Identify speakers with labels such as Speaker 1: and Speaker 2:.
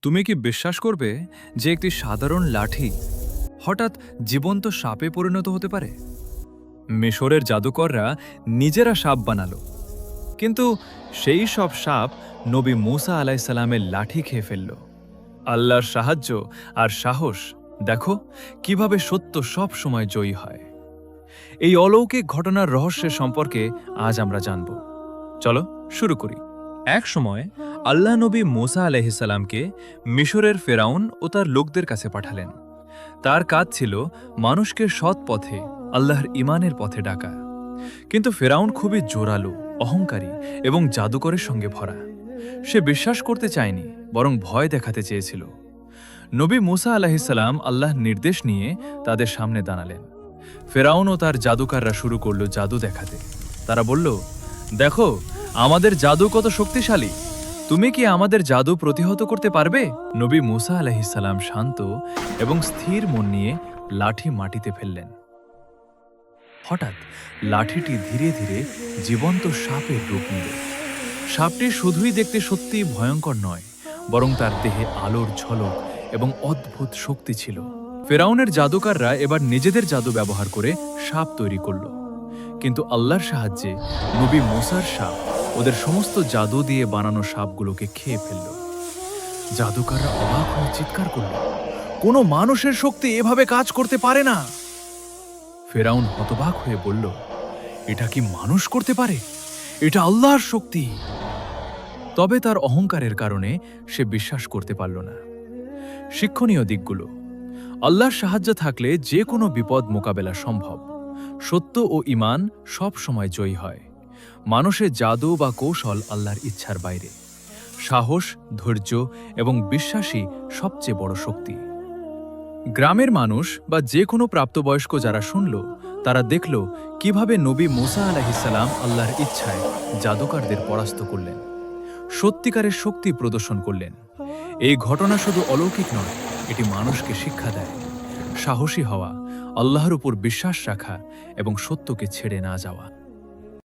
Speaker 1: তুমি কি বিশ্বাস করবে যে একটি সাধারণ লাঠি হঠাৎ জীবন্ত সাপে পরিণত হতে পারে? মিশরের জাদুকররা নিজেরা সাপ বানালো, কিন্তু সেই সব সাপ নবী মূসা আলাইসাল্লামের লাঠি খেয়ে ফেলল। আল্লাহর সাহায্য আর সাহস, দেখো কিভাবে সত্য সব সময় জয়ী হয়। এই অলৌকিক ঘটনার রহস্যের সম্পর্কে আজ আমরা জানব। চলো শুরু করি। এক সময় আল্লাহ নবী মূসা আলাইহিসসালামকে মিশরের ফেরাউন ও তার লোকদের কাছে পাঠালেন। তার কাজ ছিল মানুষকে সৎ পথে, আল্লাহর ইমানের পথে ডাকা। কিন্তু ফেরাউন খুবই জোরালো, অহংকারী এবং জাদুকরের সঙ্গে ভরা। সে বিশ্বাস করতে চায়নি, বরং ভয় দেখাতে চেয়েছিল। নবী মূসা আলাইহিসসালাম আল্লাহর নির্দেশ নিয়ে তাদের সামনে দাঁড়ালেন। ফেরাউন ও তার জাদুকাররা শুরু করল জাদু দেখাতে। তারা বলল, দেখো আমাদের জাদু কত শক্তিশালী, তুমি কি আমাদের জাদু প্রতিহত করতে পারবে? নবী মূসা আলাইহিসসালাম শান্ত এবং স্থির মন নিয়ে লাঠি মাটিতে ফেললেন। হঠাৎ লাঠিটি ধীরে ধীরে জীবন্ত সাপের রূপ নিল। সাপটি শুধুই দেখতে সত্যিই ভয়ঙ্কর নয়, বরং তার দেহে আলোর ঝলক এবং অদ্ভুত শক্তি ছিল। ফেরাউনের জাদুকাররা এবার নিজেদের জাদু ব্যবহার করে সাপ তৈরি করল, কিন্তু আল্লাহর সাহায্যে নবী মূসার সাপ ওদের সমস্ত জাদু দিয়ে বানানো সাপগুলোকে খেয়ে ফেলল। জাদুকাররা অবাক হয়ে চিৎকার করল, কোনো মানুষের শক্তি এভাবে কাজ করতে পারে না। ফেরাউন হতবাক হয়ে বলল, এটা কি মানুষ করতে পারে? এটা আল্লাহর শক্তি। তবে তার অহংকারের কারণে সে বিশ্বাস করতে পারল না। শিক্ষণীয় দিকগুলো: আল্লাহর সাহায্য থাকলে যে কোনো বিপদ মোকাবেলা সম্ভব। সত্য ও ঈমান সব সময় জয়ী হয়। মানুষের জাদু বা কৌশল আল্লাহর ইচ্ছার বাইরে। সাহস, ধৈর্য এবং বিশ্বাসই সবচেয়ে বড় শক্তি। গ্রামের মানুষ বা যে কোনো প্রাপ্তবয়স্ক যারা শুনল, তারা দেখল কিভাবে নবী মূসা আলাইহিসসালাম আল্লাহর ইচ্ছায় জাদুকারদের পরাস্ত করলেন, সত্যিকারের শক্তি প্রদর্শন করলেন। এই ঘটনা শুধু অলৌকিক নয়, এটি মানুষকে শিক্ষা দেয় সাহসী হওয়া, আল্লাহর উপর বিশ্বাস রাখা এবং সত্যকে ছেড়ে না যাওয়া।